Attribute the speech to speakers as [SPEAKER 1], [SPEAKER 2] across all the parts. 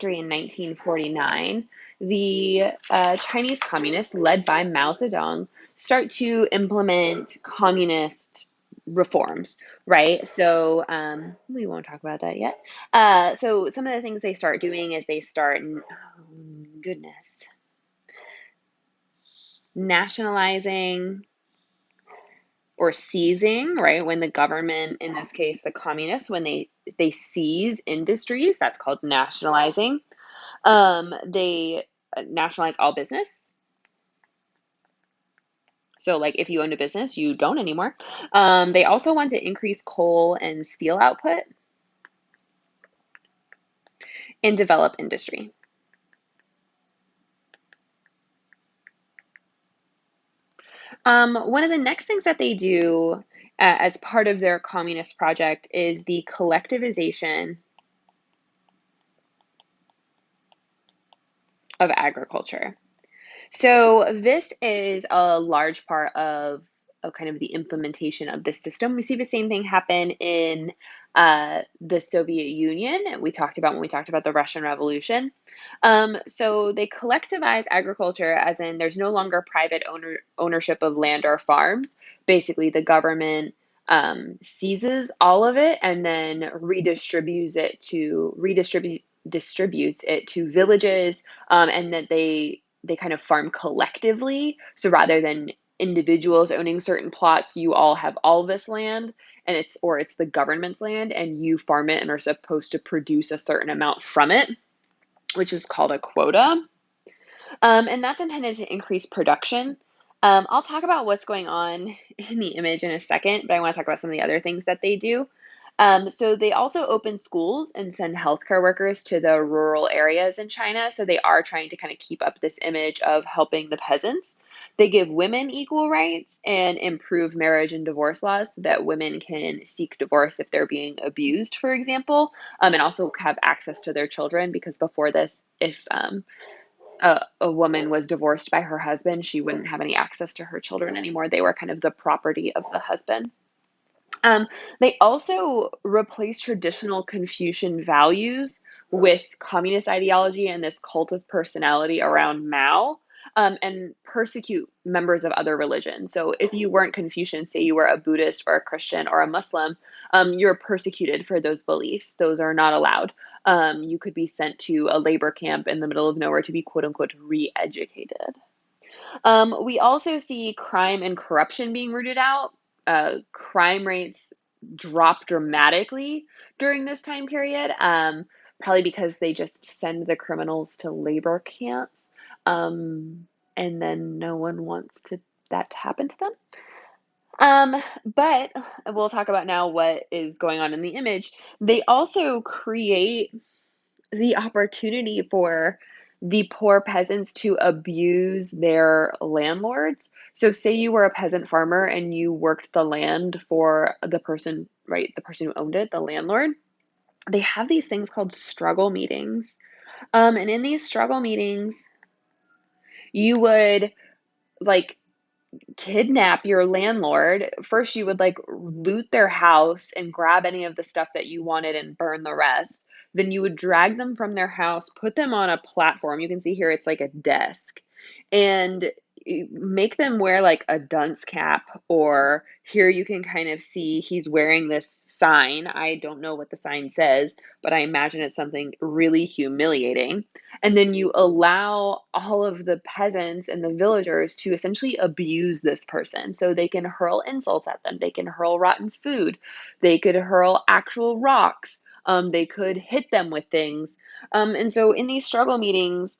[SPEAKER 1] victory in 1949, the Chinese communists, led by Mao Zedong, start to implement communist reforms, right? So we won't talk about that yet. So some of the things they start doing is they start, oh, goodness, nationalizing or seizing, right? When the government, in this case, the communists, when they seize industries, that's called nationalizing. They nationalize all business. So, like, if you owned a business, you don't anymore. They also want to increase coal and steel output and develop industry. One of the next things that they do as part of their communist project is the collectivization of agriculture. So this is a large part of kind of the implementation of this system. We see the same thing happen in the Soviet Union. We talked about when we talked about the Russian Revolution. So they collectivize agriculture, as in there's no longer private ownership of land or farms. Basically, the government seizes all of it and then distributes it to villages, and that they kind of farm collectively. So rather than individuals owning certain plots, you all have all this land, and it's the government's land, and you farm it and are supposed to produce a certain amount from it, which is called a quota. And that's intended to increase production. I'll talk about what's going on in the image in a second, but I want to talk about some of the other things that they do. So they also open schools and send healthcare workers to the rural areas in China. So they are trying to kind of keep up this image of helping the peasants. They give women equal rights and improve marriage and divorce laws so that women can seek divorce if they're being abused, for example, and also have access to their children, because before this, if a woman was divorced by her husband, she wouldn't have any access to her children anymore. They were kind of the property of the husband. Um, they also replace traditional Confucian values with communist ideology and this cult of personality around Mao, and persecute members of other religions. So if you weren't Confucian, say you were a Buddhist or a Christian or a Muslim, you're persecuted for those beliefs. Those are not allowed. You could be sent to a labor camp in the middle of nowhere to be quote unquote re-educated. We also see crime and corruption being rooted out. Crime rates drop dramatically during this time period, probably because they just send the criminals to labor camps, and then no one wants that to happen to them. But we'll talk about now what is going on in the image. They also create the opportunity for the poor peasants to abuse their landlords. So say you were a peasant farmer and you worked the land for the person, right, the person who owned it, the landlord. They have these things called struggle meetings. And in these struggle meetings, you would like kidnap your landlord. First, you would like loot their house and grab any of the stuff that you wanted and burn the rest. Then you would drag them from their house, put them on a platform. You can see here it's like a desk, and make them wear like a dunce cap, or here you can kind of see he's wearing this sign. I don't know what the sign says, but I imagine it's something really humiliating. And then you allow all of the peasants and the villagers to essentially abuse this person. So they can hurl insults at them, they can hurl rotten food, they could hurl actual rocks, they could hit them with things. And so in these struggle meetings,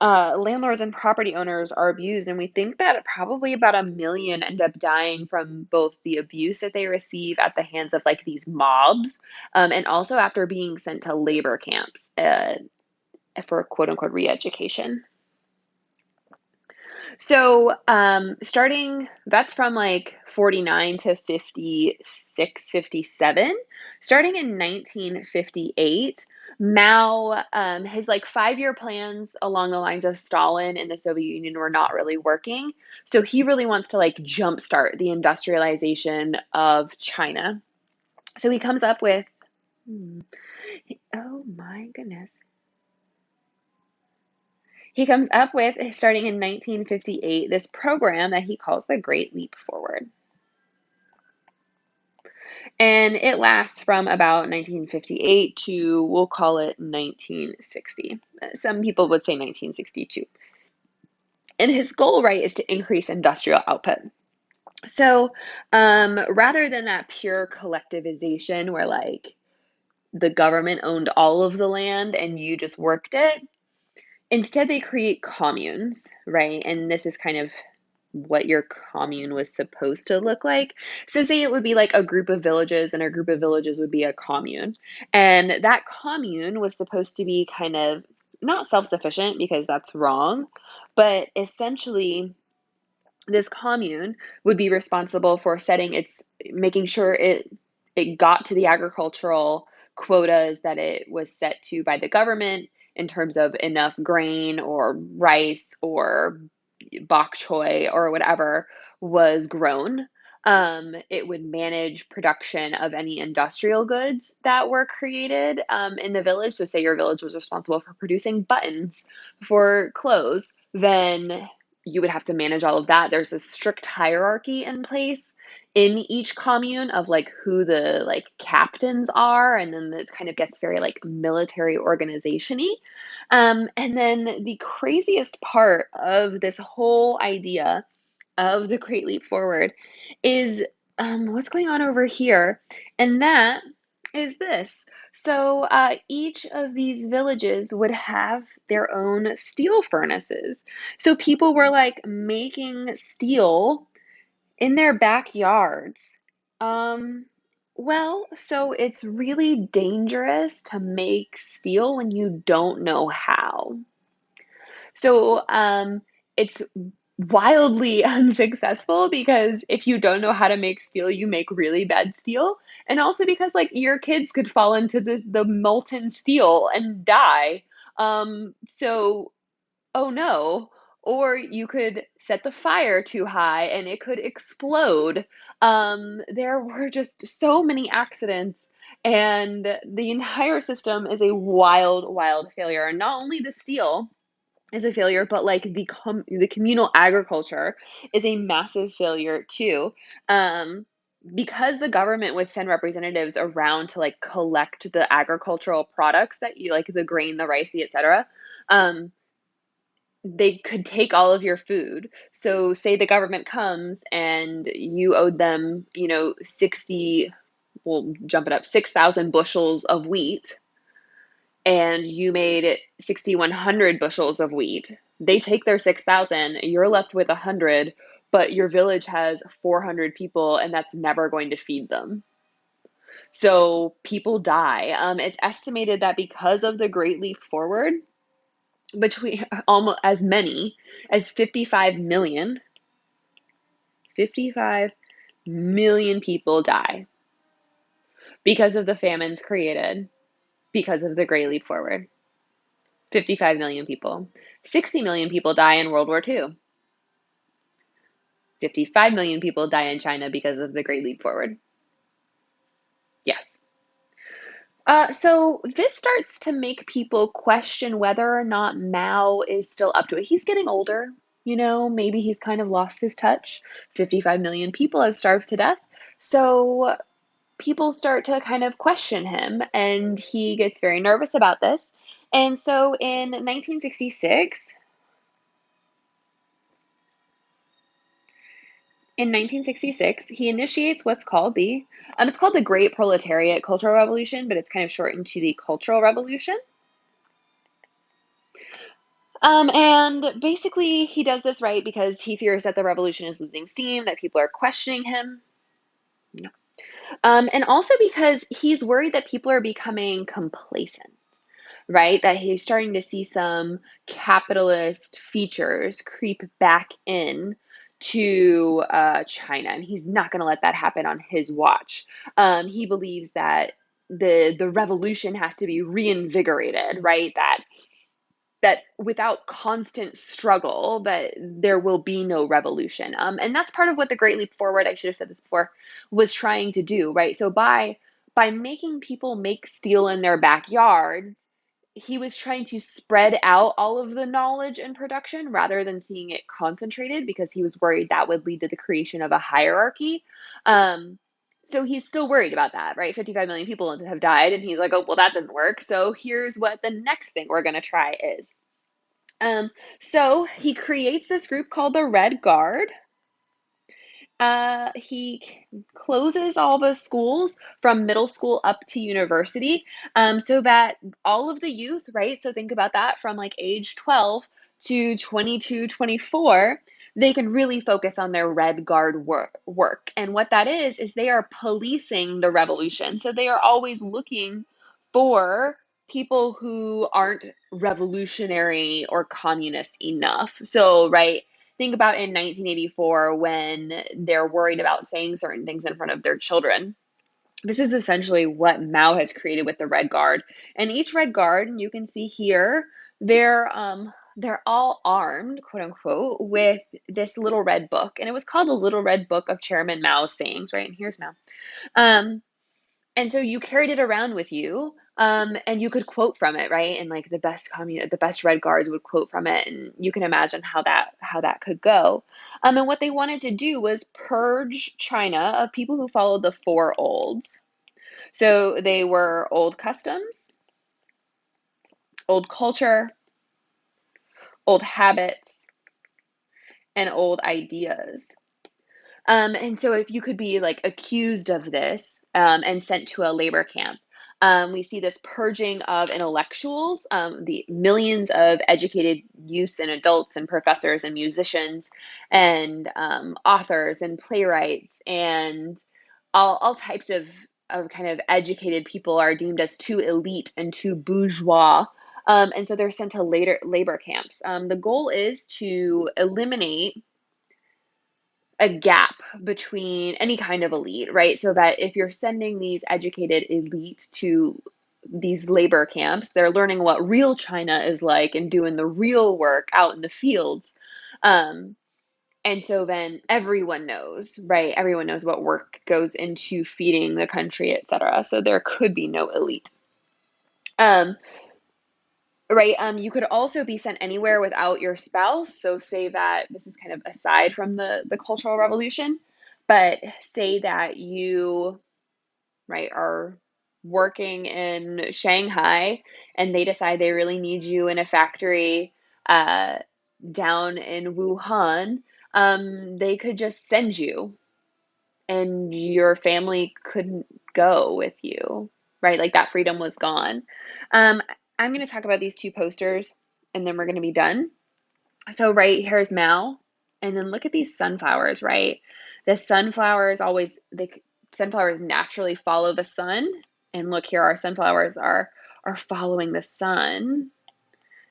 [SPEAKER 1] landlords and property owners are abused, and we think that probably about 1 million end up dying from both the abuse that they receive at the hands of like these mobs, and also after being sent to labor camps for quote unquote re-education. So that's from like 49 to 56, 57. Starting in 1958, Mao, his like 5-year plans along the lines of Stalin and the Soviet Union were not really working. So he really wants to like jumpstart the industrialization of China. So he comes up with, oh my goodness. he comes up with, starting in 1958, this program that he calls the Great Leap Forward. And it lasts from about 1958 to, we'll call it 1960. Some people would say 1962. And his goal, right, is to increase industrial output. So rather than that pure collectivization where like the government owned all of the land and you just worked it, instead they create communes, right? And this is kind of what your commune was supposed to look like. So say it would be like a group of villages, and a group of villages would be a commune. And that commune was supposed to be kind of not self-sufficient because that's wrong, but essentially this commune would be responsible for making sure it got to the agricultural quotas that it was set to by the government in terms of enough grain or rice or bok choy or whatever was grown. It would manage production of any industrial goods that were created in the village. So, say your village was responsible for producing buttons for clothes, then you would have to manage all of that. There's a strict hierarchy in place in each commune of like who the like captains are, and then it kind of gets very like military organization-y. And then the craziest part of this whole idea of the Great Leap Forward is what's going on over here, and that is this. So each of these villages would have their own steel furnaces. So people were like making steel in their backyards. Um, well, so it's really dangerous to make steel when you don't know how. So it's wildly unsuccessful because if you don't know how to make steel, you make really bad steel. And also because like your kids could fall into the molten steel and die. So oh no. Or you could set the fire too high and it could explode. There were just so many accidents, and the entire system is a wild, wild failure. And not only the steel is a failure, but like the communal agriculture is a massive failure too. Because the government would send representatives around to like collect the agricultural products that you like the grain, the rice, the etc. Um, they could take all of your food. So say the government comes and you owed them, 60, we'll jump it up, 6,000 bushels of wheat, and you made 6,100 bushels of wheat. They take their 6,000, you're left with 100, but your village has 400 people and that's never going to feed them. So people die. It's estimated that because of the Great Leap Forward, between almost as many as 55 million people die because of the famines created because of the Great Leap Forward. 55 million people. 60 million people die in World War II. 55 million people die in China because of the Great Leap Forward. Yes. So this starts to make people question whether or not Mao is still up to it. He's getting older, maybe he's kind of lost his touch. 55 million people have starved to death. So people start to kind of question him, and he gets very nervous about this. And so in 1966, he initiates what's called it's called the Great Proletariat Cultural Revolution, but it's kind of shortened to the Cultural Revolution. And basically he does this, right, because he fears that the revolution is losing steam, that people are questioning him. No. And also because he's worried that people are becoming complacent, right? That he's starting to see some capitalist features creep back in to China, and he's not going to let that happen on his watch. He believes that the revolution has to be reinvigorated, right? That without constant struggle, that there will be no revolution. And that's part of what the Great Leap Forward, I should have said this before, was trying to do, right? So by making people make steel in their backyards, he was trying to spread out all of the knowledge and production rather than seeing it concentrated because he was worried that would lead to the creation of a hierarchy. Um, so he's still worried about that, right? 55 million people have died, and he's like, oh, well, that didn't work. So here's what the next thing we're going to try is. Um, so he creates this group called the Red Guard. He closes all the schools from middle school up to university, so that all of the youth, right? So think about that from like age 12 to 22, 24, they can really focus on their Red Guard work. And what that is they are policing the revolution. So they are always looking for people who aren't revolutionary or communist enough. So, right, think about in 1984 when they're worried about saying certain things in front of their children. This is essentially what Mao has created with the Red Guard. And each Red Guard, you can see here, they're all armed, quote unquote, with this little red book. And it was called the Little Red Book of Chairman Mao's sayings, right? And here's Mao. Um, and so you carried it around with you, and you could quote from it, right? And like the best Red Guards would quote from it, and you can imagine how that could go. And what they wanted to do was purge China of people who followed the four olds. So they were old customs, old culture, old habits, and old ideas. And so if you could be like accused of this, and sent to a labor camp, we see this purging of intellectuals, the millions of educated youths and adults and professors and musicians and authors and playwrights and all types of kind of educated people are deemed as too elite and too bourgeois. And so they're sent to later labor camps. The goal is to eliminate a gap between any kind of elite, right? So that if you're sending these educated elites to these labor camps, they're learning what real China is like and doing the real work out in the fields. Um, and so then everyone knows, right? Everyone knows what work goes into feeding the country, etc. So there could be no elite. Um, Right. You could also be sent anywhere without your spouse. So say that this is kind of aside from the Cultural Revolution, but say that you, right, are working in Shanghai and they decide they really need you in a factory uh, down in Wuhan. They could just send you and your family couldn't go with you, right? Like that freedom was gone. Um, I'm going to talk about these two posters and then we're going to be done. So, right here's Mao, and then look at these sunflowers, right? The sunflowers sunflowers naturally follow the sun, and look here, our sunflowers are following the sun.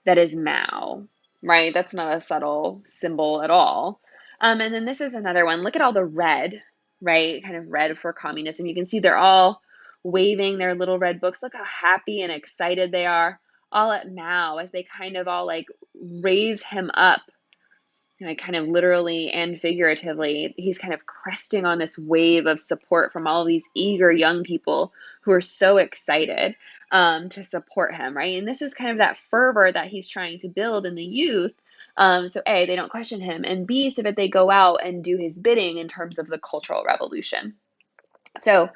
[SPEAKER 1] That is Mao, right? That's not a subtle symbol at all. And then this is another one. Look at all the red, right? Kind of red for communism. You can see they're all waving their little red books. Look how happy and excited they are, all at Mao as they kind of all like raise him up, kind of literally and figuratively. He's kind of cresting on this wave of support from all these eager young people who are so excited to support him, right? And this is kind of that fervor that he's trying to build in the youth. So A, they don't question him, and B, so that they go out and do his bidding in terms of the Cultural Revolution. So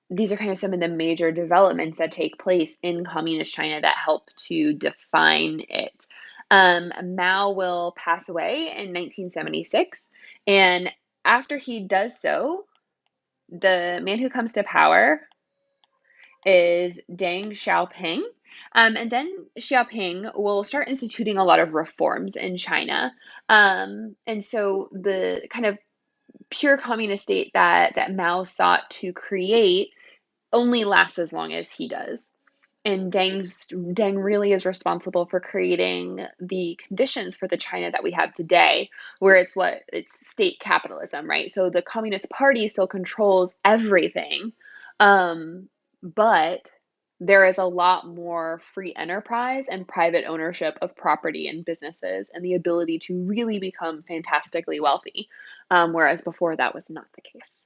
[SPEAKER 1] these are kind of some of the major developments that take place in communist China that help to define it. Mao will pass away in 1976, and after he does so, the man who comes to power is Deng Xiaoping. And Deng Xiaoping will start instituting a lot of reforms in China. And so the kind of pure communist state that Mao sought to create only lasts as long as he does. And Deng really is responsible for creating the conditions for the China that we have today, where it's state capitalism, right? So the Communist Party still controls everything, but there is a lot more free enterprise and private ownership of property and businesses, and the ability to really become fantastically wealthy, whereas before that was not the case.